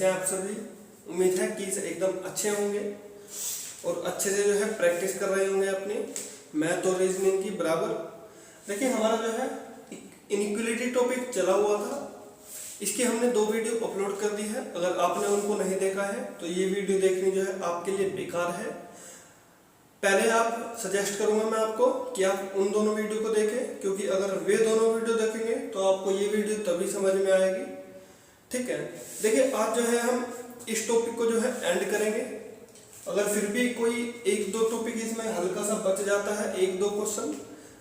कैसे हैं आप सभी। उम्मीद है कि एकदम अच्छे होंगे और अच्छे से जो है प्रैक्टिस कर रहे होंगे अपनी मैथ और रीजनिंग की बराबर। देखिए हमारा जो है इनइक्वालिटी टॉपिक चला हुआ था, इसकी हमने 2 वीडियो अपलोड कर दी है। अगर आपने उनको नहीं देखा है तो ये वीडियो देखनी जो है आपके लिए बेकार है। पहले आप सजेस्ट करूंगा मैं आपको कि आप उन दोनों वीडियो को देखें, क्योंकि अगर वे दोनों वीडियो देखेंगे तो आपको ये वीडियो तभी समझ में आएगी। ठीक है, देखिए आज जो है हम इस टॉपिक को जो है एंड करेंगे। अगर फिर भी कोई 1-2 टॉपिक इसमें हल्का सा बच जाता है, 1-2 क्वेश्चन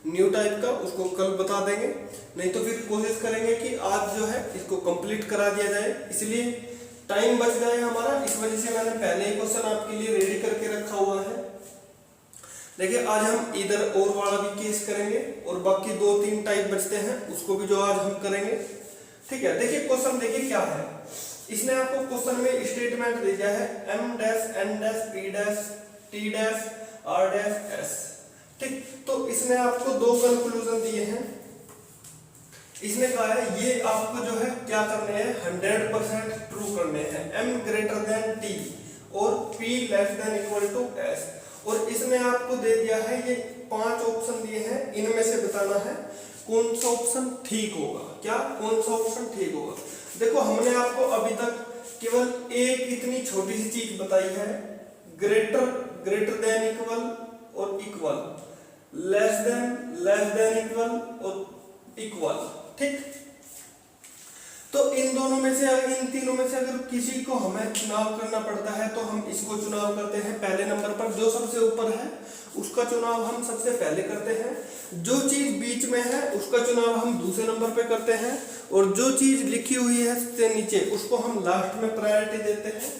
न्यू टाइप का, उसको कल बता देंगे। नहीं तो फिर कोशिश करेंगे कि आज जो है इसको कंप्लीट करा दिया जाए, इसलिए टाइम बच जाए हमारा। इस वजह से मैंने पहले ही क्वेश्चन आपके लिए रेडी करके रखा हुआ है। देखिए आज हम इधर और वाला भी केस करेंगे और बाकी 2-3 टाइप बचते हैं उसको भी जो आज हम करेंगे। ठीक है, देखिए क्वेश्चन देखिए क्या है। इसने आपको क्वेश्चन में स्टेटमेंट दे दिया है m dash n dash p dash t dash r dash s। ठीक, तो इसने आपको 2 कंक्लूजन दिए हैं। इसने कहा है ये आपको जो है क्या करने हैं, 100% ट्रू करने हैं, m ग्रेटर देन t और p less than equal to s। और इसने आपको दे दिया है ये 5 ऑप्शन दिए हैं, इनमें से बताना है कौन सा ऑप्शन ठीक होगा। क्या कौन सा ऑप्शन ठीक होगा। देखो हमने आपको अभी तक केवल एक इतनी छोटी सी चीज बताई है, ग्रेटर देन इक्वल और इक्वल, लेस देन इक्वल और इक्वल। ठीक, तो इन दोनों में से इन तीनों में से अगर किसी को हमें चुनाव करना पड़ता है तो हम इसको चुनाव करते हैं पहले नंबर पर। जो सबसे ऊपर है उसका चुनाव हम सबसे पहले करते हैं, जो चीज बीच में है उसका चुनाव हम दूसरे नंबर पे करते हैं, और जो चीज लिखी हुई है सबसे नीचे उसको हम लास्ट में प्रायोरिटी देते हैं।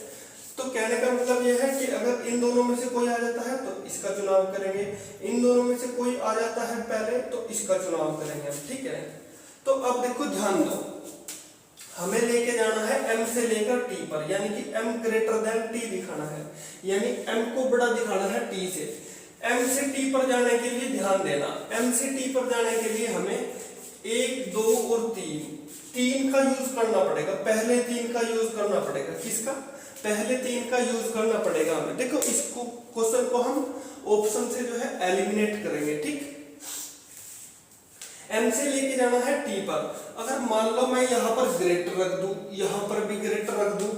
तो कहने का मतलब यह है कि अगर इन दोनों में से कोई आ जाता है तो इसका चुनाव करेंगे, इन दोनों में से कोई आ जाता है पहले तो इसका चुनाव करेंगे। ठीक है, तो अब देखो ध्यान दो, हमें लेके जाना है m से लेकर t पर, यानी कि m ग्रेटर देन t दिखाना है, यानी m को बड़ा दिखाना है t से। m से t पर जाने के लिए ध्यान देना, m से t पर जाने के लिए हमें 1, 2 और 3 का यूज करना पड़ेगा। पहले 3 का यूज करना पड़ेगा। किसका? पहले 3 का यूज करना पड़ेगा हमें। देखो इस क्वेश्चन को हम ऑप्शन से जो है एलिमिनेट करेंगे। ठीक, m से लेके जाना है t पर। अगर मान लो मैं यहां पर ग्रेटर रख दूं, यहां पर भी ग्रेटर रख दूं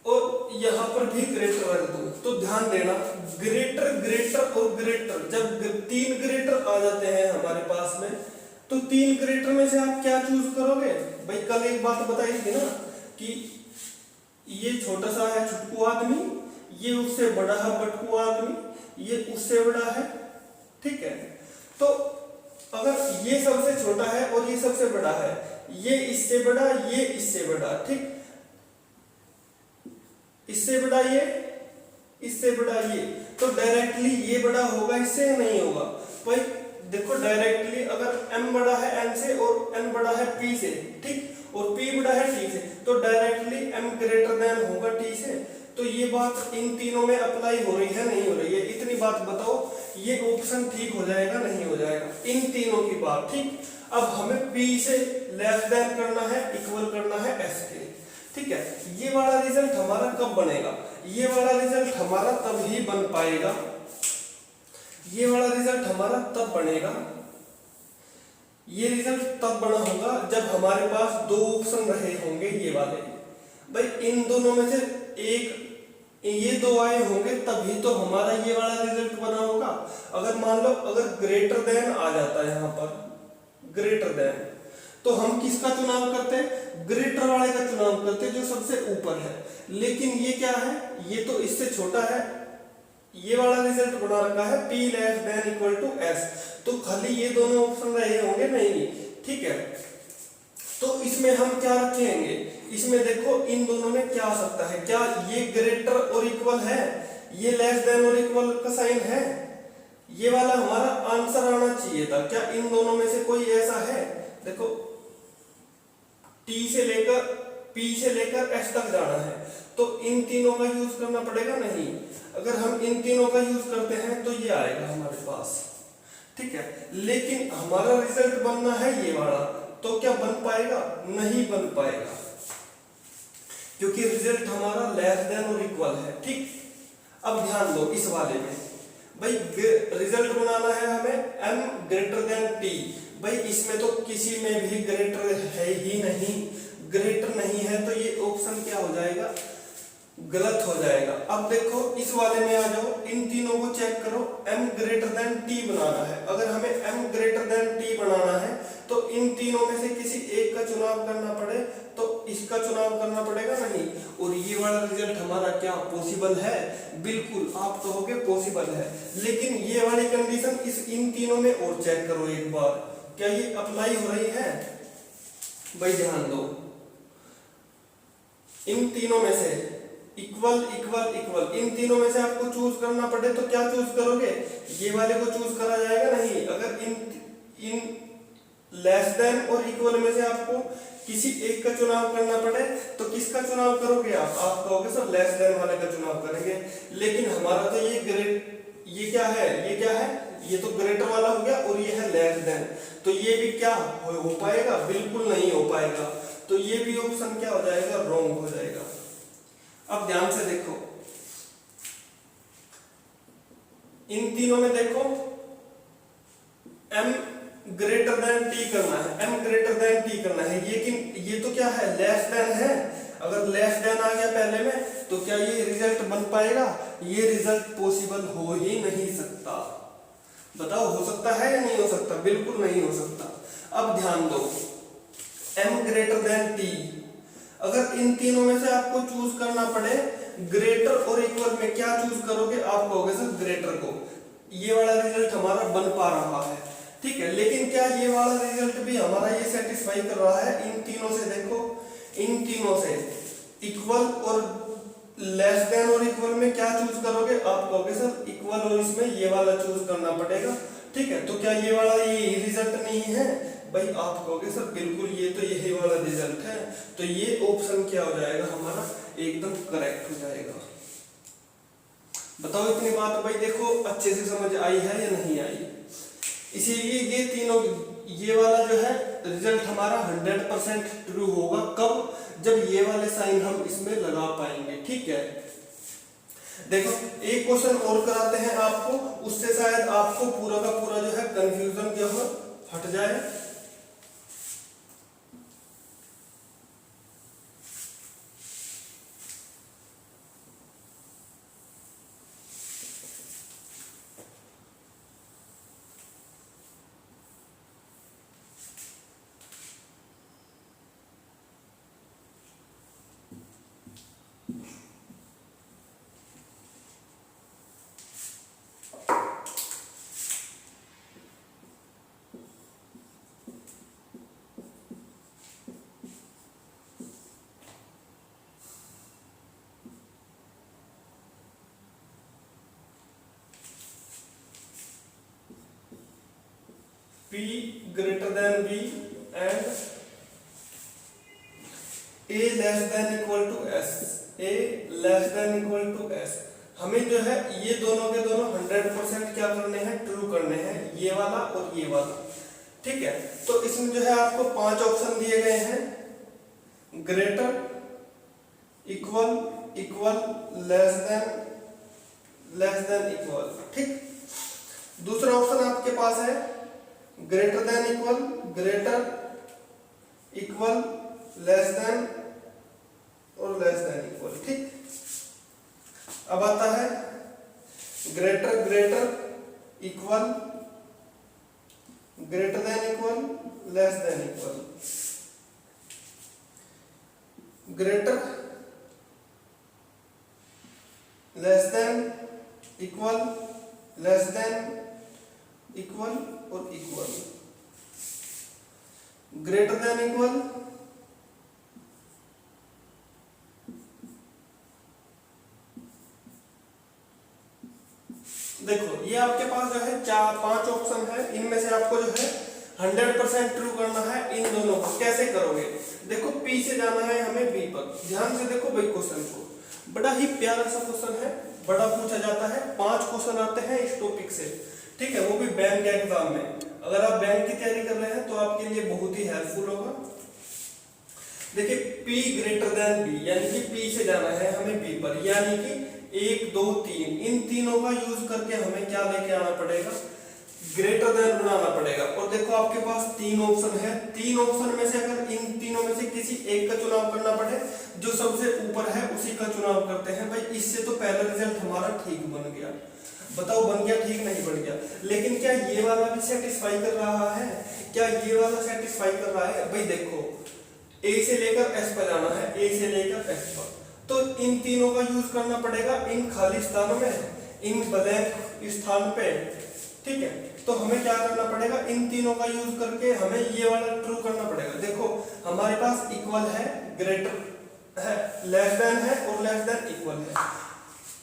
और यहां पर भी ग्रेटर रख दूं, तो ध्यान देना ग्रेटर और ग्रेटर, जब 3 ग्रेटर आ जाते हैं हमारे पास में तो 3 ग्रेटर में से आप क्या चूज करोगे। भाई कल एक बात बताई थी ना कि ये छोटा सा है छुटकू आदमी, ये उससे बड़ा है बटकू आदमी, ये उससे बड़ा है। ठीक है, तो अगर ये सबसे छोटा है और ये सबसे बड़ा है, ये इससे बड़ा, ये इससे बड़ा, ठीक, इससे बड़ा ये, इससे बड़ा ये, तो डायरेक्टली ये बड़ा होगा इससे, नहीं होगा। भाई देखो डायरेक्टली अगर m बड़ा है n से और n बड़ा है p से, ठीक, और p बड़ा है t से, तो डायरेक्टली m ग्रेटर देन होगा t से। तो ये बात इन तीनों में अप्लाई हो रही है, नहीं हो रही है, इतनी बात बताओ ये ऑप्शन ठीक हो जाएगा नहीं हो जाएगा, इन तीनों की बात। ठीक, अब हमें p से लेस देन करना है, इक्वल करना है s के। ठीक है, ये वाला रिजल्ट हमारा कब बनेगा, ये वाला रिजल्ट हमारा तब ही बन पाएगा, ये वाला रिजल्ट हमारा तब बनेगा, ये रिजल्ट तब बना होगा जब हमारे पास 2 ऑप्शन रहे होंगे ये वाले। भाई इन दोनों में से एक, ये 2 आए होंगे तभी तो हमारा ये वाला रिजल्ट बना होगा। अगर मान लो अगर ग्रेटर देन आ जाता है यहाँ पर ग्रेटर देन, तो हम किसका चुनाव करते हैं, ग्रेटर वाले का चुनाव करते हैं जो सबसे ऊपर है। लेकिन ये क्या है, ये तो इससे छोटा है, ये वाला रिजल्ट बना रखा है p less than equal to s, तो खाली ये दोनों ऑप्शन रहे होंगे नहीं। ठीक है, तो इसमें हम क्या रखेंगे, इसमें देखो इन दोनों में क्या आ सकता है, क्या ये ग्रेटर और इक्वल है, ये लेस देन और इक्वल का साइन है, ये वाला हमारा आंसर आना चाहिए था। क्या इन दोनों में से कोई ऐसा है, देखो t से लेकर p से लेकर s तक जाना है तो इन तीनों का यूज करना पड़ेगा, नहीं। अगर हम इन तीनों का यूज करते हैं तो ये आएगा हमारे पास। ठीक है, लेकिन हमारा रिजल्ट बनना है ये वाला, तो क्या बन पाएगा, नहीं बन पाएगा। क्योंकि रिजल्ट हमारा लेस देन और इक्वल है। ठीक, अब ध्यान दो इस वाले में भाई रिजल्ट बनाना है हमें m ग्रेटर देन t। भाई इसमें तो किसी में भी ग्रेटर है ही नहीं, ग्रेटर नहीं है तो ये ऑप्शन क्या हो जाएगा, गलत हो जाएगा। अब देखो इस वाले में आ जाओ, इन तीनों को चेक करो, m ग्रेटर देन t बनाना है। अगर हमें m ग्रेटर देन t बनाना है तो इन तीनों में से किसी एक का चुनाव करना पड़े, तो इसका चुनाव करना पड़ेगा नहीं। और ये वाला रिजल्ट हमारा क्या पॉसिबल है, बिल्कुल आप कहोगे पॉसिबल है। लेकिन ये वाली कंडीशन इस इन तीनों में और चेक करो एक बार, क्या ये अप्लाई हो रही है। भाई ध्यान दो, इन तीनों में से इक्वल इक्वल इक्वल, इन तीनों में से आपको चूज करना पड़े तो क्या चूज करोगे, ये वाले को चूज करा जाएगा नहीं। अगर इन लेस देन और इक्वल में से आपको किसी एक का चुनाव करना पड़े तो किसका चुनाव करोगे आप कहोगे सर लेस देन वाले का चुनाव करेंगे। लेकिन हमारा तो ये क्या है, ये तो ग्रेटर वाला हो गया और ये है लेस देन, तो ये भी क्या हो पाएगा, बिल्कुल नहीं हो पाएगा। तो ये भी ऑप्शन क्या हो जाएगा, रॉन्ग हो जाएगा। अब ध्यान से देखो, इन तीनों में देखो m ग्रेटर देन t करना है, m ग्रेटर देन t करना है, लेकिन ये तो क्या है, लेस देन है। अगर लेस देन आ गया पहले में तो क्या ये रिजल्ट बन पाएगा, ये रिजल्ट पॉसिबल हो ही नहीं सकता। बताओ हो सकता है या नहीं हो सकता, बिल्कुल नहीं हो सकता। अब ध्यान दो, m ग्रेटर देन t, अगर इन तीनों में से आपको चूज करना पड़े ग्रेटर और इक्वल में क्या चूज करोगे, आप कहोगे सर ग्रेटर को। ये वाला रिजल्ट हमारा बन पा रहा है, ठीक है। लेकिन क्या ये वाला रिजल्ट भी हमारा ये सेटिस्फाई कर रहा है, इन तीनों से देखो, इन तीनों से इक्वल और लेस देन और इक्वल में क्या चूज करोगे, आप कहोगे सर इक्वल और इसमें ये वाला चूज करना पड़ेगा, ठीक है। तो क्या ये वाला ये रिजल्ट नहीं है, भाई आप कहोगे सर बिल्कुल ये तो यही वाला रिजल्ट है। तो ये ऑप्शन क्या हो जाएगा हमारा, एकदम करेक्ट हो जाएगा। बताओ इतनी बात भाई देखो अच्छे से समझ आई है या नहीं आई। इसीलिए ये तीनों, ये वाला जो है रिजल्ट हमारा 100% ट्रू होगा, कब, जब ये वाले साइन हम इसमें लगा पाएंगे, ठीक है। देखो एक क्वेश्चन और कराते हैं आपको, उससे शायद आपको पूरा का पूरा जो है कंफ्यूजन जो है हट जाए। P greater than B and A less than equal to S, A less than equal to S। हमें जो है ये दोनों के दोनों 100% क्या करने हैं, ट्रू करने हैं, ये वाला और ये वाला, ठीक है। तो इसमें जो है आपको 5 ऑप्शन दिए गए हैं, greater, equal, equal, less than equal, ठीक। दूसरा ऑप्शन आपके पास है greater than equal, greater, equal, less than और लेस देन इक्वल, ठीक। अब आता है greater, greater, equal, greater than equal, less than equal, greater, less than, equal, less than, equal और इक्वल, ग्रेटर देन इक्वल, देखो ये आपके पास जो है 4-5 ऑप्शन है, इनमें से आपको जो है 100% ट्रू करना है। इन दोनों को कैसे करोगे, देखो P से जाना है हमें B पर। ध्यान से देखो भाई क्वेश्चन को, बड़ा ही प्यारा सा क्वेश्चन है, बड़ा पूछा जाता है, 5 क्वेश्चन आते हैं इस टॉपिक से, ठीक है, वो भी बैंक एग्जाम में। अगर आप बैंक की तैयारी कर रहे हैं तो आपके लिए बहुत ही हेल्पफुल होगा। देखिए P ग्रेटर देन B, यानी कि P से जाना है हमें P पर, यानी कि 1 2 3 इन तीनों का यूज करके हमें क्या लेके आना पड़ेगा, ग्रेटर देन बनाना पड़ेगा। और देखो आपके पास तीन ऑप्शन है, तीन ऑप्शन में से अगर इन तीनों में से किसी एक का चुनाव करना पड़े, जो सबसे ऊपर है उसी का चुनाव करते हैं। भाई इससे तो पहला रिजल्ट हमारा ठीक बन गया, बताओ बन गया ठीक नहीं बन गया। लेकिन क्या ये वाला भी सेटिस्फाई कर रहा है, क्या ये वाला सेटिस्फाई कर रहा है? भाई देखो ए से लेकर एस पर जाना है, ए से लेकर एस पर, तो इन तीनों का यूज करना पड़ेगा इन खाली स्थानों में, इन ब्लैंक स्थान पे, ठीक है। तो हमें क्या करना पड़ेगा, इन तीनों का यूज करके हमें ये वाला ट्रू करना पड़ेगा। देखो हमारे पास इक्वल है, ग्रेटर है, लेस देन है और लेस देन इक्वल है।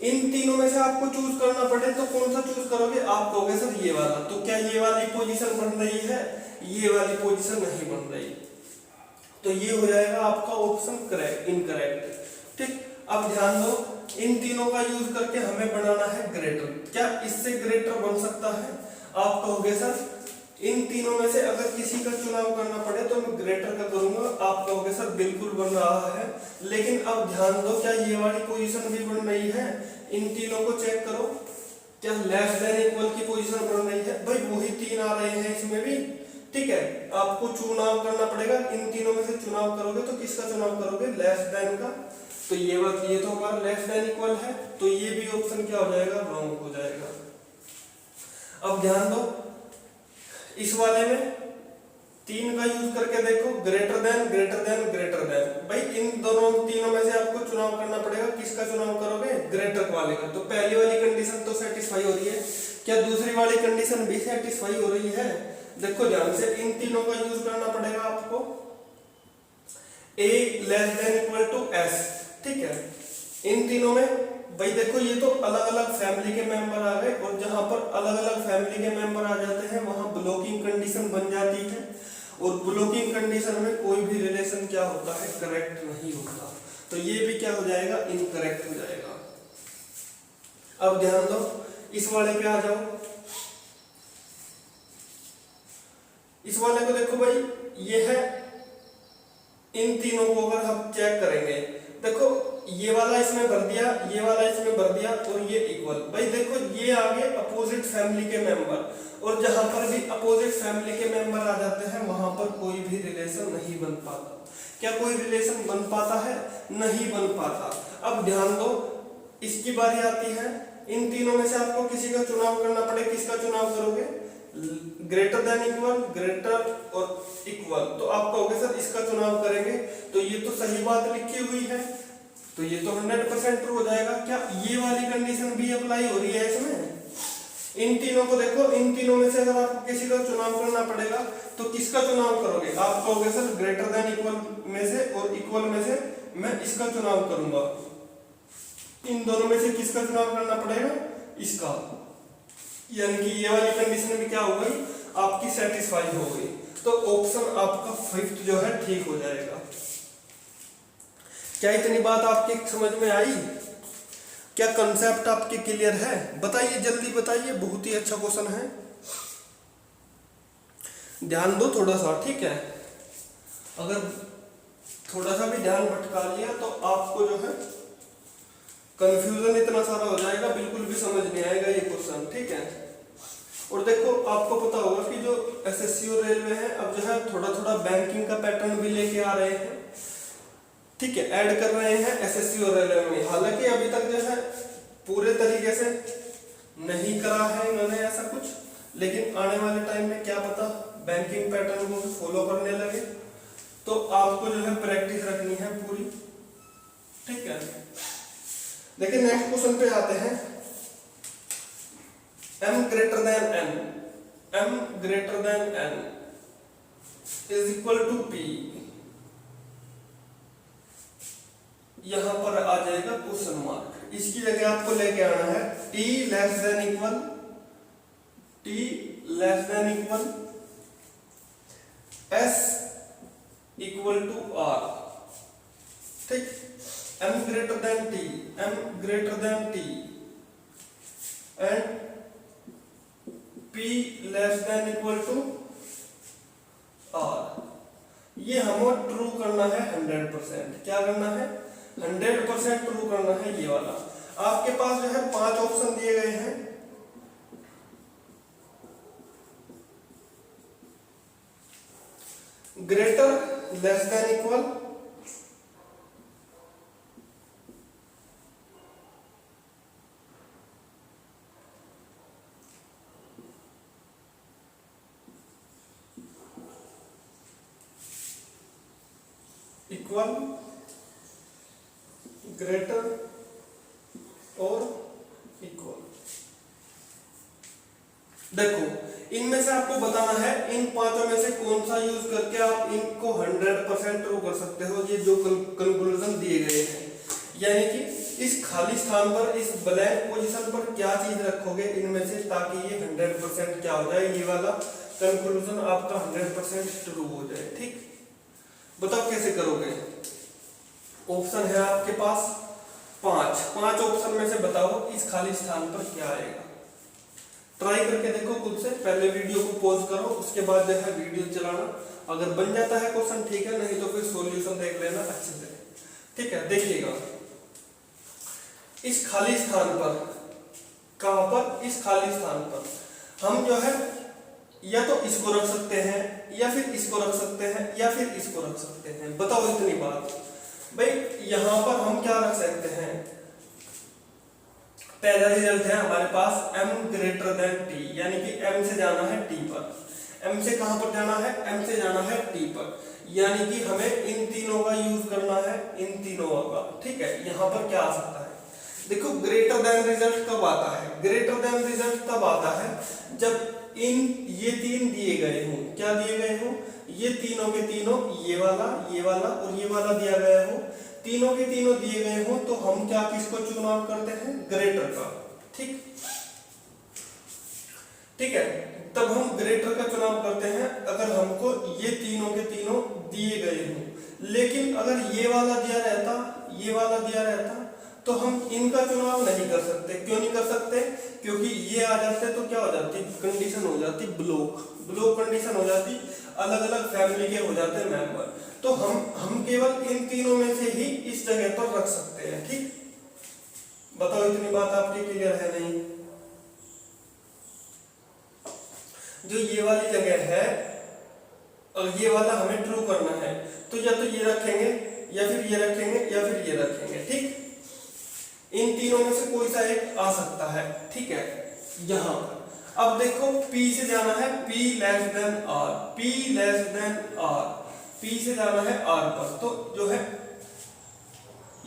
इन तीनों में से आपको चूज करना पड़े तो कौन सा चूज करोगे? आप कहोगे सर ये वाला। तो क्या ये वाली पोजीशन बन रही है? ये वाली पोजीशन नहीं बन रही, तो ये हो जाएगा आपका ऑप्शन करेक्ट, इनकरेक्ट, ठीक। अब ध्यान दो, इन तीनों का यूज करके हमें बनाना है ग्रेटर। क्या इससे ग्रेटर बन सकता है? आप कहोगे सर इन तीनों में से अगर किसी का चुनाव करना पड़े तो मैं ग्रेटर का करूंगा। आप कहोगे सर बिल्कुल बन रहा है। लेकिन अब ध्यान दो, क्या ये वाली पोजीशन भी बन रही है? इन तीनों को चेक करो, क्या लेस देन इक्वल की पोजीशन बन रही है? भाई वही तीन आ रहे हैं इसमें भी, ठीक है। आपको चुनाव करना पड़ेगा, इन तीनों में से चुनाव करोगे तो किसका चुनाव करोगे? लेस देन का। तो ये बात, ये तो हमारा लेस देन इक्वल है, तो ये भी ऑप्शन क्या हो जाएगा? रॉन्ग हो जाएगा। अब ध्यान दो, इस वाले में तीन का यूज करके देखो, greater than greater than greater than. भाई इन दोनों तीनों में से आपको चुनाव करना पड़ेगा, किसका चुनाव करोगे? ग्रेटर वाले का। तो पहली वाली कंडीशन तो सेटिस्फाई हो रही है, क्या दूसरी वाली कंडीशन भी सेटिस्फाई हो रही है? देखो ध्यान से, इन तीनों का यूज करना पड़ेगा आपको, a less than equal to s, ठीक है। इन तीनों में भाई देखो ये तो अलग अलग फैमिली के मेंबर आ गए, और जहां पर अलग अलग फैमिली के मेंबर आ जाते हैं वहां ब्लॉकिंग कंडीशन बन जाती है, और ब्लॉकिंग कंडीशन में कोई भी रिलेशन क्या होता है? करेक्ट नहीं होता। तो ये भी क्या हो जाएगा? इनकरेक्ट हो जाएगा। अब ध्यान दो, इस वाले पे आ जाओ। इस वाले को देखो भाई, ये है, इन तीनों को अगर हम चेक करेंगे, देखो ये वाला इसमें भर दिया, ये वाला इसमें भर दिया, और ये इक्वल। भाई देखो ये आगे अपोजिट फैमिली के मेंबर, और जहां पर भी अपोजिट फैमिली के मेंबर आ जाते हैं वहां पर कोई भी रिलेशन नहीं बन पाता। क्या कोई रिलेशन बन पाता है? नहीं बन पाता। अब ध्यान दो, इसकी बारी आती है, इन तीनों में से आपको किसी का चुनाव करना पड़े, किसका चुनाव करोगे? ग्रेटर देन इक्वल, ग्रेटर और इक्वल। तो आप कहोगे सर इसका चुनाव करेंगे, तो ये तो सही बात लिखी हुई है, तो ये तो 100% ट्रू हो जाएगा। क्या ये वाली कंडीशन भी अप्लाई हो रही है इसमें? इन तीनों को देखो, इन तीनों में से अगर आपको किसी का चुनाव करना पड़ेगा तो किसका चुनाव करोगे? आप कहोगे सर ग्रेटर देन इक्वल में से और इक्वल में से मैं इसका चुनाव करूंगा। इन दोनों में से किसका चुनाव करना पड़ेगा? इसका। यानी कि ये वाली कंडीशन भी क्या हो गई? आपकी सेटिस्फाई हो गई। तो ऑप्शन आपका फिफ्थ जो है ठीक हो जाएगा। क्या इतनी बात आपके समझ में आई? क्या कंसेप्ट आपके क्लियर है? बताइए, जल्दी बताइए, बहुत ही अच्छा क्वेश्चन है। ध्यान दो थोड़ा सा, ठीक है। अगर थोड़ा सा भी ध्यान भटका लिया तो आपको जो है कंफ्यूजन इतना सारा हो जाएगा, बिल्कुल भी समझ नहीं आएगा ये क्वेश्चन, ठीक है। और देखो आपको पता होगा कि जो एसएससी और रेलवे है अब जो है थोड़ा थोड़ा बैंकिंग का पैटर्न भी लेके आ रहे हैं, ठीक है, ऐड कर रहे हैं एसएससी और रेलवे में। हालांकि अभी तक जो है पूरे तरीके से नहीं करा है इन्होंने ऐसा कुछ, लेकिन आने वाले टाइम में क्या पता बैंकिंग पैटर्न को फॉलो करने लगे, तो आपको जो है प्रैक्टिस रखनी है पूरी, ठीक है। देखिए नेक्स्ट क्वेश्चन पे आते हैं। m greater than n, m greater than n is equal to p। यहां पर आ जाएगा क्वेश्चन मार्क, इसकी जगह आपको लेके आना है t less than equal, t less than equal s equal to r, ठीक। m greater than t, m greater than t and p less than equal to r। ये हमें ट्रू करना है 100%। क्या करना है? 100% ट्रू करना है ये वाला। आपके पास जो है 5 ऑप्शन दिए गए हैं। Greater less than equal, equal, greater और इक्वल। देखो इनमें से आपको बताना है इन पांचों में से कौन सा यूज करके आप इनको 100% ट्रू कर सकते हो। ये जो कंक्लूजन दिए गए हैं, यानी कि इस खाली स्थान पर, इस ब्लैंक पोजीशन पर क्या चीज रखोगे इनमें से, ताकि ये 100% क्या हो जाए, ये वाला कंक्लूजन आपका 100% ट्रू हो जाए। ठीक, बताओ कैसे करोगे। ऑप्शन है आपके पास 5 ऑप्शन में से बताओ इस खाली स्थान पर क्या आएगा। ट्राई करके देखो खुद से। पहले वीडियो को पॉज करो, उसके बाद जो है वीडियो चलाना। अगर बन जाता है क्वेश्चन ठीक है, नहीं तो फिर सॉल्यूशन देख लेना अच्छे से। ठीक है, देखिएगा इस खाली स्थान पर, कहां पर? इस खाली स्थान पर हम जो है या तो इसको रख सकते हैं, या फिर इसको रख सकते हैं, या फिर इसको रख सकते हैं। बताओ इतनी बात भाई। यहां पर हम क्या रख सकते हैं? पहला रिजल्ट है हमारे पास m ग्रेटर देन t, यानी कि m से जाना है t पर। m से कहां पर जाना है? m से जाना है t पर, यानी कि हमें इन तीनों का यूज करना है, इन तीनों का। ठीक है, यहां पर क्या आ सकता है? देखो ग्रेटर देन रिजल्ट कब आता है? ग्रेटर देन रिजल्ट तब आता है जब ये तीन दिए गए हों। क्या दिए गए हों? ये तीनों के तीनों, ये वाला और ये वाला दिया गया हो, तीनों के तीनों दिए गए हो, तो हम क्या किसको चुनाव करते हैं? ग्रेटर का। ठीक, ठीक है, तब हम ग्रेटर का चुनाव करते हैं अगर हमको ये तीनों के तीनों दिए गए हों। लेकिन अगर ये वाला दिया रहता, ये वाला दिया रहता, तो हम इनका चुनाव नहीं कर सकते। क्यों नहीं कर सकते? क्योंकि ये आ जाते तो क्या हो जाती? कंडीशन हो जाती ब्लॉक कंडीशन हो जाती, अलग अलग फैमिली के हो जाते मेंबर। तो हम केवल इन तीनों में से ही इस जगह पर रख सकते हैं। ठीक, बताओ इतनी बात आपकी क्लियर है नहीं? जो ये वाली जगह है और ये वाला हमें ट्रू करना है, तो या तो ये रखेंगे, या फिर ये रखेंगे, या फिर ये रखेंगे। ठीक, इन तीनों में से कोई सा एक आ सकता है। ठीक है, यहां पर अब देखो P से जाना है P less then R, P less then R, P से जाना है R पर। तो जो है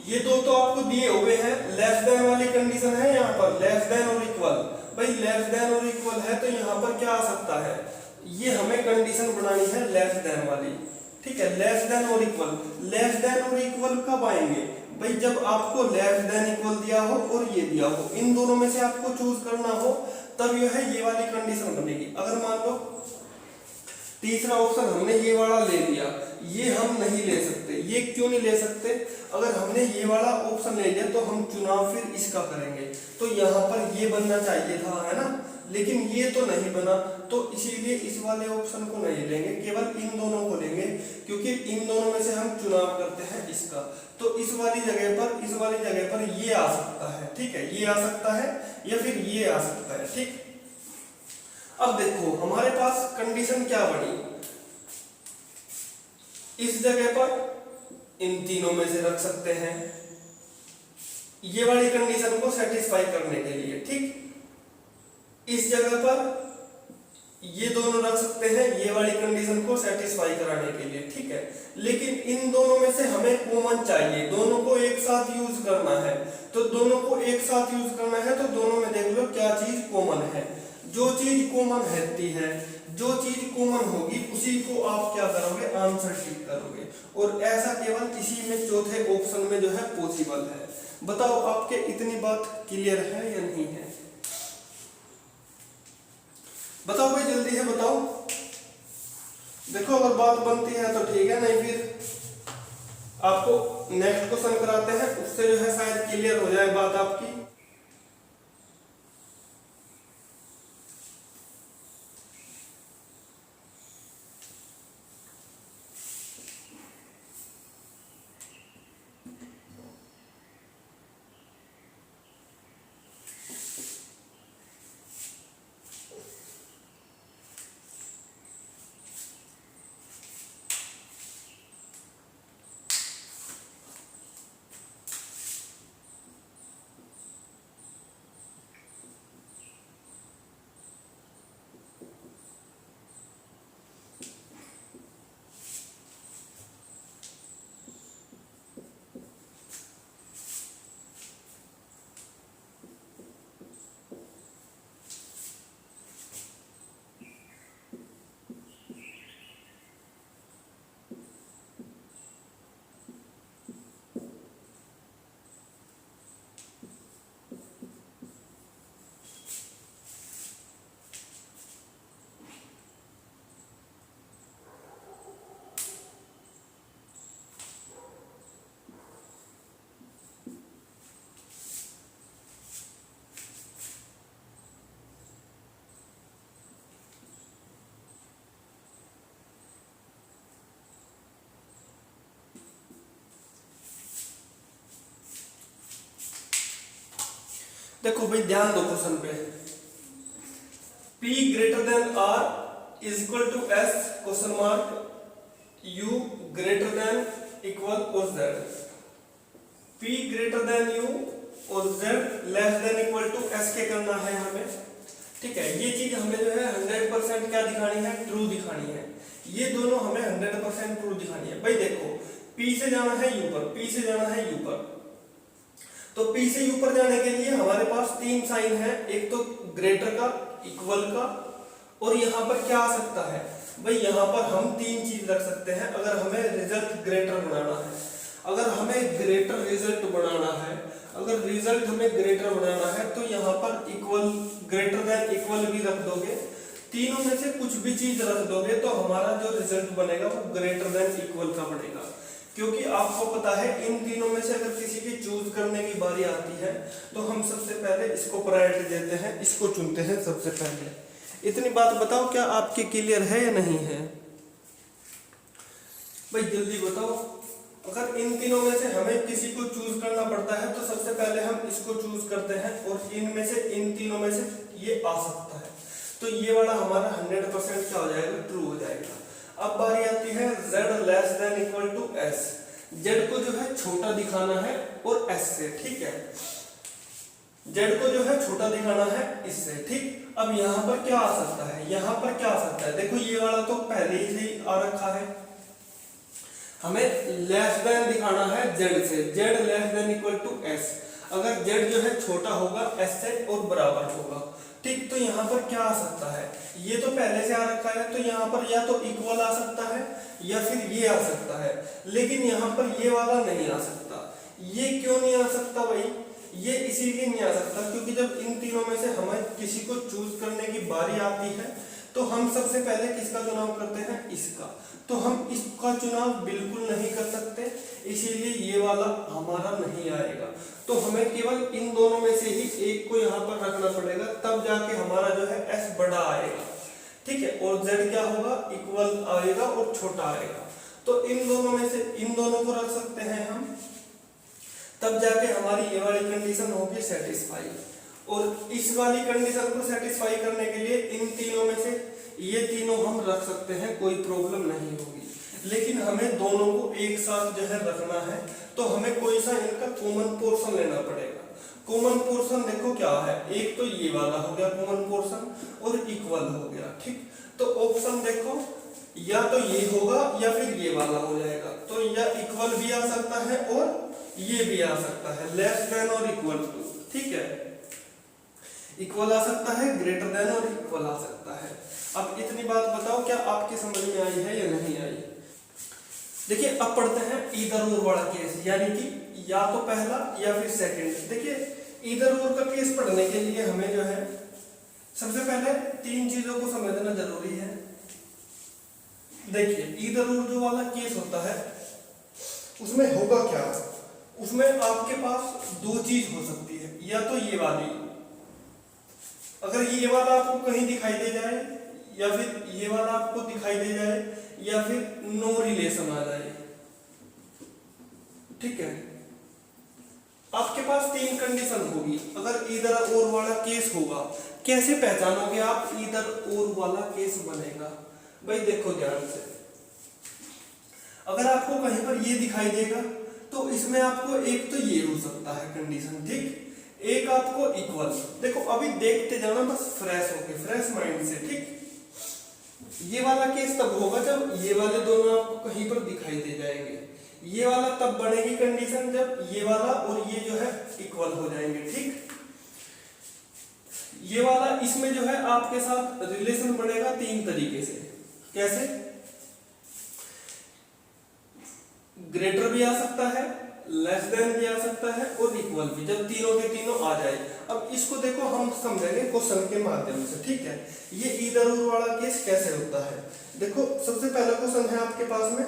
ये दो तो आपको दिए हुए हैं, लेस देन वाली कंडीशन है यहाँ पर, लेस देन और इक्वल। भाई लेस देन और इक्वल है तो यहाँ पर क्या आ सकता है? ये हमें कंडीशन बनानी है लेस देन वाली। ठीक है, लेस देन और इक्वल। लेस देन और इक्वल कब आएंगे? भाई जब आपको लेस देन इक्वल दिया हो और ये दिया हो, इन दोनों में से आपको चूज करना हो, तब जो है ये वाली कंडीशन बनेगी। अगर मान लो तीसरा ऑप्शन हमने ये वाला ले लिया, ये हम नहीं ले सकते। ये क्यों नहीं ले सकते? अगर हमने ये वाला ऑप्शन ले लिया तो हम चुनाव फिर इसका करेंगे, तो यहाँ पर ये बनना चाहिए था, है ना, लेकिन ये तो नहीं बना, तो इसीलिए इस वाले ऑप्शन को नहीं लेंगे, केवल इन दोनों को लेंगे, क्योंकि इन दोनों में से हम चुनाव करते हैं इसका। तो इस वाली जगह पर ये आ सकता है। ठीक है, ये आ सकता है या फिर ये आ सकता है। ठीक, अब देखो हमारे पास कंडीशन क्या बनी? इस जगह पर इन तीनों में से रख सकते हैं, ये वाली कंडीशन को सेटिस्फाई करने के लिए। ठीक, इस जगह पर ये दोनों रख सकते हैं, ये वाली कंडीशन को सेटिस्फाई कराने के लिए। ठीक है, लेकिन इन दोनों में से हमें कॉमन चाहिए, दोनों को एक साथ यूज करना है। तो दोनों को एक साथ यूज करना है तो दोनों में देख लो क्या चीज कॉमन है। जो चीज कॉमन रहती है, जो चीज कॉमन होगी उसी को आप क्या करोगे? आंसर टिक करोगे। और ऐसा केवल इसी में चौथे ऑप्शन में जो है पॉसिबल है। बताओ आपके इतनी बात क्लियर है या नहीं है? बताओ भाई, जल्दी है बताओ। देखो अगर बात बनती है तो ठीक है, नहीं फिर आपको नेक्स्ट क्वेश्चन कराते हैं, उससे जो है शायद क्लियर हो जाए बात आपकी। देखो भाई ध्यान दो क्वेश्चन पे, P greater than R is equal to S question mark U greater than equal or Z, P greater than U और Z less than equal to S के करना है हमें, ठीक है। ये चीज हमें जो है 100% क्या दिखानी है, ट्रू दिखानी है। ये दोनों हमें 100% ट्रू दिखानी है। भाई देखो P से जाना है U पर, P से जाना है U पर, तो P से U पर जाने के लिए हमारे पास तीन साइन है, एक तो ग्रेटर का, इक्वल का, और यहाँ पर क्या आ सकता है भाई, यहाँ पर हम तीन चीज रख सकते हैं। अगर हमें रिजल्ट ग्रेटर बनाना है, अगर हमें ग्रेटर रिजल्ट बनाना है, अगर रिजल्ट हमें ग्रेटर बनाना है तो यहाँ पर इक्वल, ग्रेटर देन इक्वल भी रख दोगे, तीनों में से कुछ भी चीज रख दोगे तो हमारा जो रिजल्ट बनेगा वो ग्रेटर देन इक्वल का बनेगा। क्योंकि आपको पता है इन तीनों में से अगर किसी की चूज करने की बारी आती है तो हम सबसे पहले इसको प्रायोरिटी देते हैं, इसको चुनते हैं सबसे पहले। इतनी बात बताओ, क्या आपके क्लियर है या नहीं है भाई, जल्दी बताओ। अगर इन तीनों में से हमें किसी को चूज करना पड़ता है तो सबसे पहले हम इसको चूज करते हैं, और इनमें से, इन तीनों में से ये आ सकता है, तो ये वाला हमारा 100% क्या हो जाएगा, ट्रू हो जाएगा। अब बारी आती है Z less than equal to S, Z को जो है छोटा दिखाना है और S से, ठीक है, Z को जो है छोटा दिखाना है इससे, ठीक। अब यहाँ पर क्या आ सकता है, यहाँ पर क्या आ सकता है, देखो ये वाला तो पहले ही से आ रखा है, हमें लेस देन दिखाना है Z से, Z less than equal to S। अगर Z जो है छोटा होगा S से और बराबर होगा, ठीक, तो यहाँ पर क्या आ सकता है, ये तो पहले से आ रखा है, तो यहाँ पर या तो इक्वल आ सकता है या फिर ये आ सकता है, लेकिन यहाँ पर ये वाला नहीं आ सकता। ये क्यों नहीं आ सकता भाई, ये इसीलिए नहीं आ सकता क्योंकि जब इन तीनों में से हमें किसी को चूज करने की बारी आती है तो हम सबसे पहले किसका चुनाव करते हैं, इसका, तो हम इसका चुनाव बिल्कुल नहीं कर सकते, इसीलिए ये वाला हमारा नहीं आएगा। तो हमें केवल इन दोनों में से ही एक को यहाँ पर रखना पड़ेगा, तब जाके हमारा जो है S बड़ा आएगा, ठीक है, और Z क्या होगा, इक्वल आएगा और छोटा आएगा। तो इन दोनों में से इन दोनों को रख सकते हैं हम, तब जाके हमारी ये वाली कंडीशन होगी सेटिस्फाई। और इस वाली कंडीशन को सेटिस्फाई करने के लिए इन तीनों में से ये तीनों हम रख सकते हैं, कोई प्रॉब्लम नहीं होगी। लेकिन हमें दोनों को एक साथ जो है रखना है, तो हमें कोई सा इनका कॉमन पोर्शन लेना पड़ेगा। कॉमन पोर्शन देखो क्या है, एक तो ये वाला हो गया कॉमन पोर्शन और इक्वल हो गया, ठीक। तो ऑप्शन देखो या तो ये होगा या फिर ये वाला हो जाएगा, तो या इक्वल भी आ सकता है और ये भी आ सकता है, लेस देन और इक्वल टू, ठीक है, इक्वल आ सकता है, ग्रेटर देन और इक्वल आ सकता है। अब इतनी बात बताओ क्या आपके समझ में आई है या नहीं आई। देखिए अब पढ़ते हैं ईदर और वाला केस, यानी कि या तो पहला या फिर सेकंड। देखिए ईदर और का केस पढ़ने के लिए हमें जो है सबसे पहले तीन चीजों को समझना जरूरी है। देखिए ईदर और जो वाला केस होता है उसमें होगा क्या, उसमें आपके पास दो चीज हो सकती है, या तो ये वाली, अगर ये वाला आपको कहीं दिखाई दे जाए, या फिर ये वाला आपको दिखाई दे जाए, या फिर नो रिलेशन आ जाए, ठीक है। आपके पास तीन कंडीशन होगी अगर इधर और वाला केस होगा। कैसे पहचानोगे आप इधर और वाला केस बनेगा, भाई देखो ध्यान से, अगर आपको कहीं पर ये दिखाई देगा तो इसमें आपको एक तो ये हो सकता है कंडीशन, ठीक, एक आपको इक्वल। देखो अभी देखते जाना बस फ्रेश होके, फ्रेश माइंड से, ठीक। ये वाला केस तब होगा जब ये वाले दोनों आपको कहीं पर दिखाई दे जाएंगे, ये वाला तब बनेगी कंडीशन जब ये वाला और ये जो है इक्वल हो जाएंगे, ठीक। ये वाला इसमें जो है आपके साथ रिलेशन बनेगा तीन तरीके से। कैसे, ग्रेटर भी आ सकता है, लेस देन भी आ सकता है और इक्वल भी, जब तीनों के तीनों आ जाए। अब इसको देखो हम समझेंगे क्वेश्चन के माध्यम से, ठीक है। ये इधर और वाला केस कैसे होता है, देखो सबसे पहला क्वेश्चन है आपके पास में,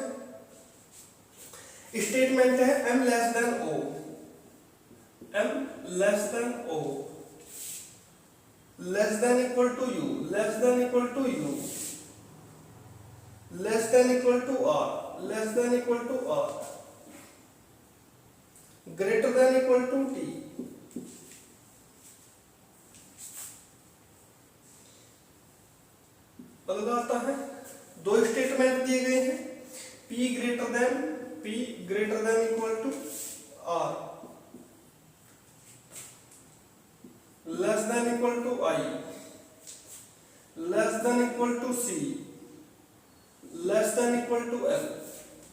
स्टेटमेंट है m less than o, m less than o, less than equal to u, less than equal to u, less than equal to r, less than equal to r, greater than equal to t, लगाता है। दो statement दिए गए हैं, P greater than equal to R less than equal to I less than equal to C less than equal to L।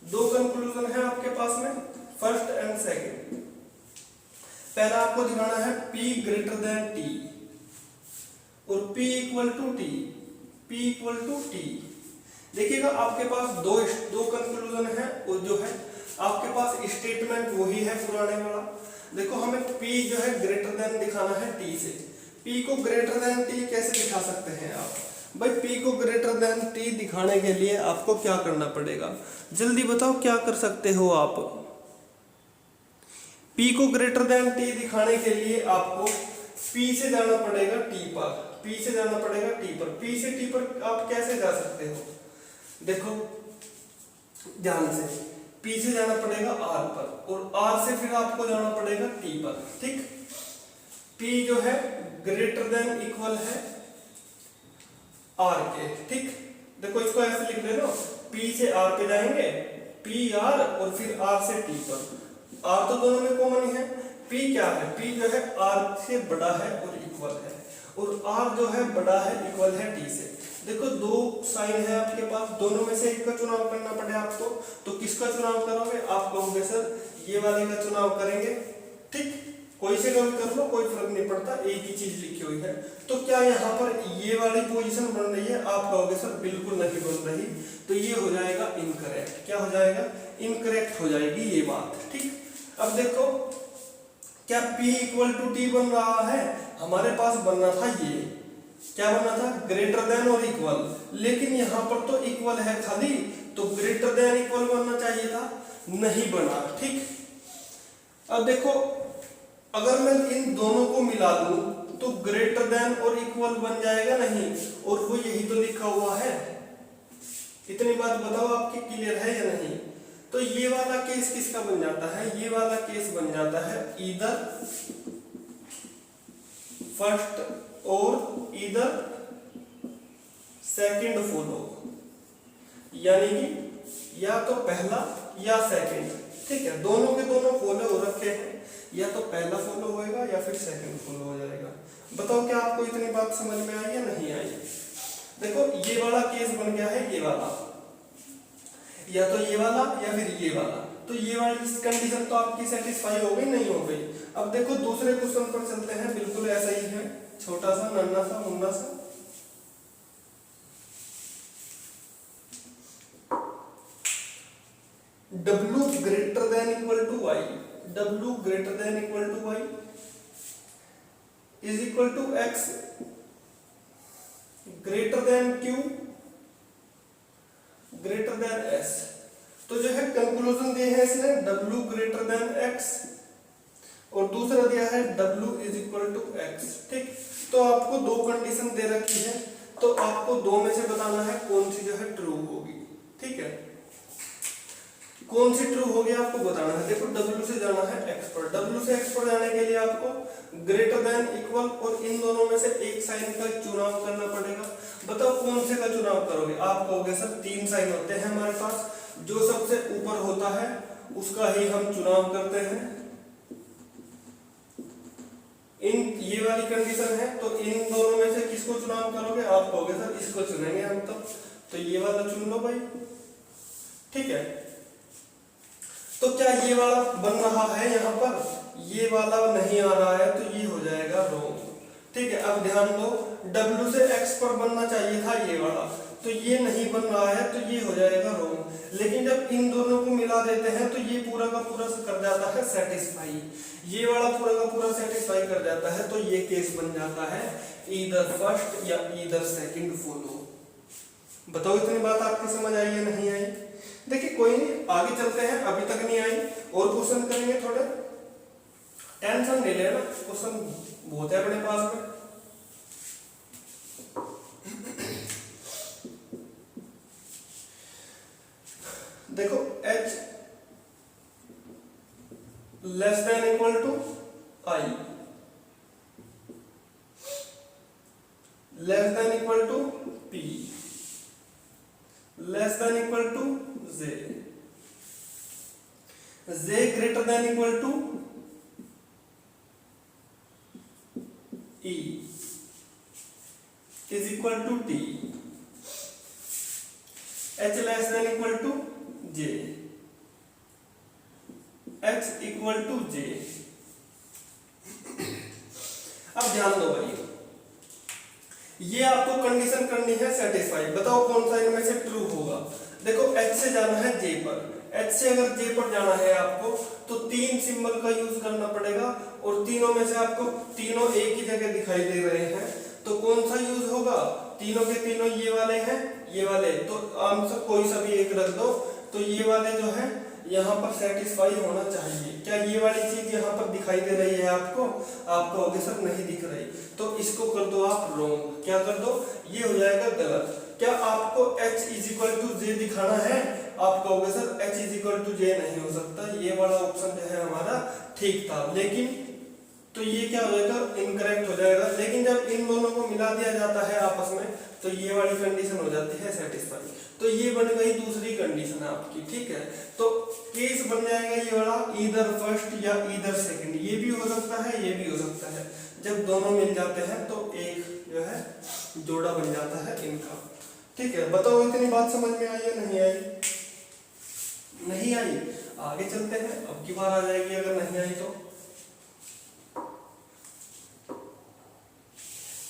दो conclusion है आपके पास में, फर्स्ट एंड सेकंड। पहला आपको दिखाना है P ग्रेटर देन T और P equal to T, P equal to T। देखिएगा आपके पास दो कंक्लूजन है और जो है आपके पास स्टेटमेंट वही है पुराने वाला। देखो हमें P जो है ग्रेटर देन दिखाना है T से। P को ग्रेटर देन T कैसे दिखा सकते हैं आप? भाई P को ग्रेटर देन T दिखाने के लिए आपको क्या करना पड़ेगा, जल्दी बताओ क्या कर सकते हो आप? P को ग्रेटर देन T दिखाने के लिए आपको P से जाना पड़ेगा T पर, P से जाना पड़ेगा T पर। P से T पर आप कैसे जा सकते हो? देखो ध्यान से, P से जाना पड़ेगा R पर और R से फिर आपको जाना पड़ेगा T पर, ठीक। P जो है ग्रेटर देन इक्वल है R के, ठीक। देखो इसको ऐसे लिख ले लो, P से R पे जाएंगे, P R और फिर R से T पर। R तो दोनों में कॉमन ही है। P क्या है? P जो है R से बड़ा है और इक्वल है, और R जो है बड़ा है इक्वल है T से। देखो दो साइन है आपके पास, दोनों में से एक का चुनाव करना पड़े आपको, तो किसका चुनाव करोगे? आप कहोगे सर ये वाले का चुनाव करेंगे, ठीक। कोई से कभी कर लो, कोई फर्क नहीं पड़ता, एक ही चीज लिखी हुई है। तो क्या यहाँ पर ये वाली पोजीशन बन रही है? आप कहोगे सर बिल्कुल नहीं बन रही, तो ये हो जाएगा इनकरेक्ट। क्या हो जाएगा? इनकरेक्ट हो जाएगी ये बात, ठीक। अब देखो क्या P इक्वल टू T बन रहा है? हमारे पास बनना था ये, क्या बनना था? ग्रेटर देन और इक्वल, लेकिन यहाँ पर तो इक्वल है खाली, तो ग्रेटर देन इक्वल बनना चाहिए था, नहीं बना, ठीक। अब देखो अगर मैं इन दोनों को मिला दूं तो ग्रेटर देन और इक्वल बन जाएगा नहीं, और वो यही तो लिखा हुआ है। इतनी बात बताओ आपकी क्लियर है या नहीं? तो ये वाला केस किसका बन जाता है? ये वाला केस बन जाता है ईदर फर्स्ट और ईदर सेकंड फॉलो, यानी कि या तो पहला या सेकंड, ठीक है। दोनों के दोनों फॉलो हो रखे हैं, या तो पहला फॉलो होएगा या फिर सेकंड फॉलो हो जाएगा। बताओ क्या आपको इतनी बात समझ में आई या नहीं आई? देखो ये वाला केस बन गया है, ये वाला, या तो ये वाला या फिर ये वाला। तो ये वाली कंडीशन तो आपकी सेटिस्फाई हो गई, नहीं हो गई? अब देखो दूसरे क्वेश्चन पर चलते हैं, बिल्कुल ऐसा ही है, छोटा सा नन्ना सा मुन्ना सा। W greater than equal to y, W greater than equal to y is equal to x greater than Q greater than S। तो जो है कंक्लूजन दिए हैं इसने W ग्रेटर देन X और दूसरा दिया है W is equal to X, ठीक। तो आपको दो कंडीशन दे रखी है, तो आपको दो में से बताना है कौन सी जो है ट्रू होगी, ठीक है। कौन सी ट्रू होगी आपको बताना है। देखो W से जाना है X पर, W से X पर जाने के लिए आपको ग्रेटर देन इक्वल और इन दोनों में से एक साइन का चुनाव करना पड़ेगा। बताओ कौन से का चुनाव करोगे? आप कहोगे सर तीन साइन होते हैं हमारे पास, जो सबसे ऊपर होता है उसका ही हम चुनाव करते हैं। इन ये वाली कंडीशन है, तो इन दोनों में से किसको चुनाव करोगे? आप कहोगे सर इसको चुनेंगे हम, तो ये वाला चुन लो भाई, ठीक है। तो क्या ये वाला बन रहा है यहाँ पर? ये वाला नहीं आ रहा है, तो ये हो जाएगा रॉन्ग, ठीक है। अब ध्यान दो, W से X पर बनना चाहिए था ये वाला, तो ये नहीं बन रहा है, तो ये हो जाएगा रॉन्ग। लेकिन जब इन दोनों को मिला देते हैं तो ये पूरा का पूरा कर जाता है सेटिस्फाई, ये वाला पूरा का पूरा सेटिस्फाई कर जाता है, तो ये केस बन जाता है ईदर फर्स्ट या ईदर सेकंड फॉलो। बताओ इतनी बात आपकी समझ आई या नहीं आई? देखिए कोई नहीं, आगे चलते हैं, अभी तक नहीं आई, और क्वेश्चन करेंगे, थोड़े टेंशन नहीं लेना, क्वेश्चन बहुत है अपने पास में। देखो H less than equal to I less than equal to P, less than equal to J, J greater than equal to E is equal to T, H less than equal to J, H equal to J. अब ध्यान दो भाई, ये आपको condition करनी है satisfy, बताओ कौन सा इनमें से ट्रू होगा। देखो एच से जाना है जे पर, एच से अगर जे पर जाना है आपको तो तीन सिंबल का यूज करना पड़ेगा, और तीनों में से आपको तीनों एक ही जगह दिखाई दे रहे हैं, तो कौन सा यूज होगा, तीनों के तीनों ये वाले हैं, ये वाले, तो आम से कोई सा भी एक रख दो, तो ये वाले जो है यहाँ पर सेटिस्फाई होना चाहिए। क्या ये वाली चीज यहाँ पर दिखाई दे रही है आपको, आपको आगे सर नहीं दिख रही, तो इसको कर दो आप रॉन्ग, क्या कर दो, ये हो जाएगा गलत। क्या आपको h is equal to J दिखाना है, आप कहोगे sir h is equal to J नहीं हो सकता, ये वाला ऑप्शन जो है हमारा ठीक था, लेकिन तो ये क्या हो जाएगा, इनकरेक्ट हो जाएगा। लेकिन जब इन दोनों को मिला दिया जाता है आपस में तो ये वाली कंडीशन हो जाती है सेटिस्फाई, तो ये बन गई दूसरी कंडीशन आपकी, ठीक है। तो केस बन जाएगा ये वाला ईदर फर्स्ट या ईदर सेकंड, ये भी हो सकता है, ये भी हो सकता है। जब दोनों मिल जाते हैं तो एक जो है जोड़ा बन जाता है इनका, ठीक है। बताओ इतनी बात समझ में आई या नहीं आई, नहीं आई, आगे चलते हैं, अब की बार आ जाएगी अगर नहीं आई तो।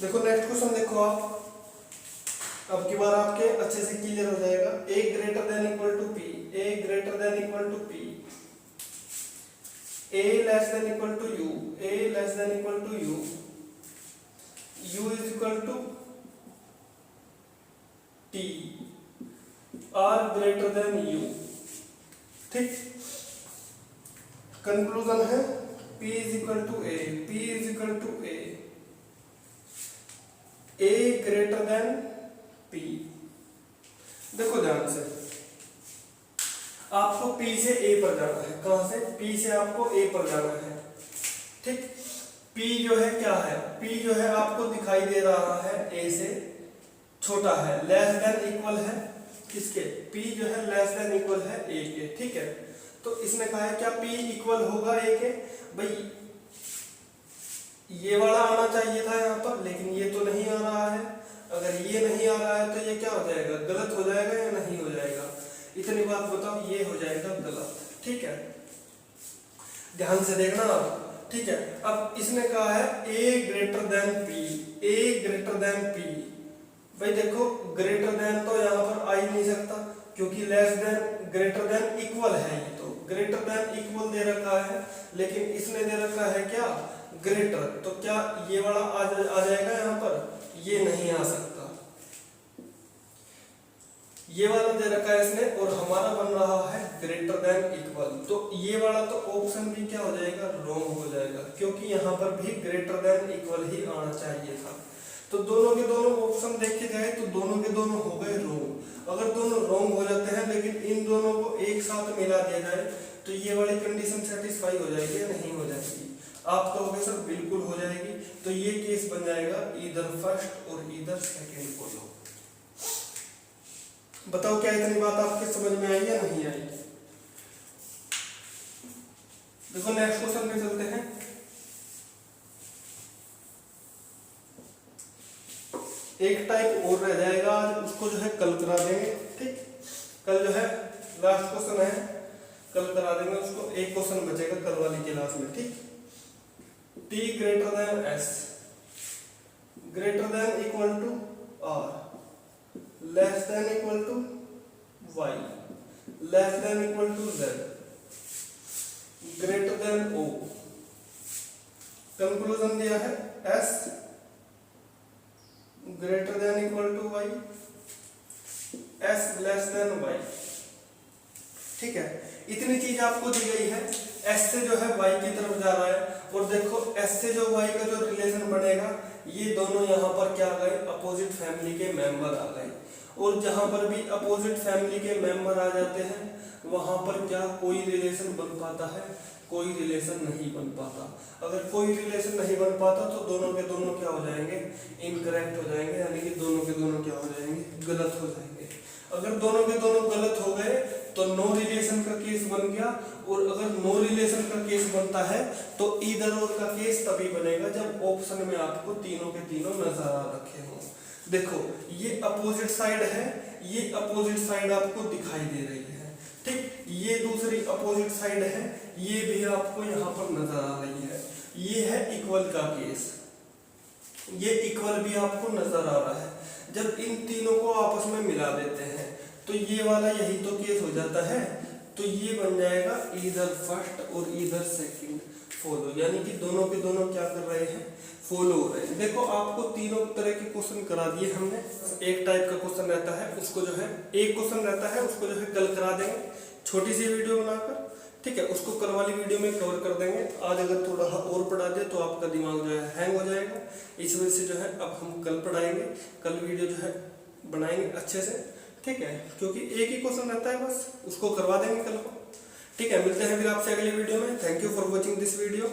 देखो नेक्स्ट क्वेश्चन देखो आप, अब की बार आपके अच्छे से क्लियर हो जाएगा। a greater than equal to p, a greater than equal to p, a less than equal to u, a less than equal to u, u is equal to t, r greater than u, ठीक। Conclusion है p is equal to a, p is equal to a greater than p। देखो ध्यान से, आपको p से a पर जाना है, कहां से, p से आपको a पर जाना है, ठीक। p जो है क्या है, p जो है आपको दिखाई दे रहा है a से छोटा है, लेस देन इक्वल है किसके, p जो है लेस देन इक्वल है a के, ठीक है। तो इसने कहा है क्या p इक्वल होगा a के, भाई ये वाला आना चाहिए था यहाँ पर, लेकिन ये तो नहीं आ रहा है। अगर ये नहीं आ रहा है तो ये क्या हो जाएगा, गलत हो जाएगा या नहीं हो जाएगा, इतनी बात बताओ, ये हो जाएगा गलत, ठीक है। ध्यान से देखना आप, ठीक है। अब इसने कहा है a greater than p, a greater than p, भाई देखो ग्रेटर देन तो यहाँ पर आ ही नहीं सकता, क्योंकि less than greater than equal है, ये तो ग्रेटर देन इक्वल दे रखा है, लेकिन इसने दे रखा है क्या, ग्रेटर, तो क्या ये वाला आ जाएगा यहाँ पर, ये नहीं आ सकता, ये वाला दे रखा है इसने, और हमारा बन रहा है ग्रेटर देन इक्वल, तो ये वाला तो ऑप्शन भी क्या हो जाएगा, रॉन्ग हो जाएगा, क्योंकि यहाँ पर भी ग्रेटर देन इक्वल ही आना चाहिए था। तो दोनों के दोनों ऑप्शन देखे जाए तो दोनों के दोनों हो गए रॉन्ग। अगर दोनों रॉन्ग हो जाते हैं लेकिन इन दोनों को एक साथ मिला दिया जाए तो ये वाली कंडीशन सेटिस्फाई हो जाएगी या नहीं हो जाएगी, आप कहोगे सर बिल्कुल हो जाएगी। तो ये केस बन जाएगा ईदर फर्स्ट और ईदर सेकंड फॉलो। बताओ क्या इतनी बात आपके समझ में आई या नहीं आई। देखो नेक्स्ट क्वेश्चन पे चलते हैं। एक टाइप और रह जाएगा आज, उसको जो है कल करा देंगे, ठीक। कल जो है लास्ट क्वेश्चन है, कल करा देंगे उसको, एक क्वेश्चन बचेगा कल वाली क्लास में, ठीक। t greater than s greater than equal to r less than equal to y less than equal to z greater than o। Conclusion दिया है s greater than equal to y, s less than y, ठीक है। इतनी चीज आपको दी गई है, s से जो है y की तरफ जा रहा है, और देखो s से जो y का जो रिलेशन बनेगा, ये दोनों यहाँ पर क्या आ गए, अपोजिट फैमिली के मेंबर आ गए। और जहां पर भी अपोजिट फैमिली के मेंबर आ जाते हैं वहां पर क्या कोई रिलेशन बन पाता है, कोई रिलेशन नहीं बन पाता। अगर कोई रिलेशन नहीं बन पाता तो दोनों के दोनों क्या हो जाएंगे, इनकरेक्ट हो जाएंगे, यानी कि दोनों के दोनों क्या हो जाएंगे, गलत हो जाएंगे। अगर दोनों के दोनों गलत हो गए तो नो रिलेशन का केस बन गया, और अगर नो रिलेशन का केस बनता है तो ईदर और का केस तभी बनेगा जब ऑप्शन में आपको तीनों के तीनों नजर आ रखे हों। देखो ये अपोजिट साइड है, ये अपोजिट साइड आपको दिखाई दे रही है, ठीक, ये दूसरी अपोजिट साइड है, ये भी आपको यहाँ पर नजर आ रही है। ये है इक्वल का केस, ये इक्वल भी आपको नजर आ रहा है। जब इन तीनों को आपस में मिला देते हैं तो ये वाला यही तो केस हो जाता है, तो ये बन जाएगा ईदर फर्स्ट और ईदर सेकंड फॉलो, यानी कि दोनों के दोनों क्या कर रहे हैं, फॉलो हो रहे हैं। देखो आपको तीनों तरह के क्वेश्चन करा दिए हमने। एक टाइप का क्वेश्चन रहता है उसको जो है, एक क्वेश्चन रहता है उसको जो है कल करा देंगे छोटी सी वीडियो बनाकर, ठीक है, उसको कल वाली वीडियो में कवर कर देंगे। आज अगर थोड़ा और पढ़ा दे तो आपका दिमाग जो है हैंग हो जाएगा, इस वजह से जो है अब हम कल पढ़ाएंगे, कल वीडियो जो है बनाएंगे अच्छे से, ठीक है, क्योंकि एक ही क्वेश्चन रहता है बस, उसको करवा देंगे कल को, ठीक है। मिलते हैं फिर आपसे अगले वीडियो में। Thank you for watching this video.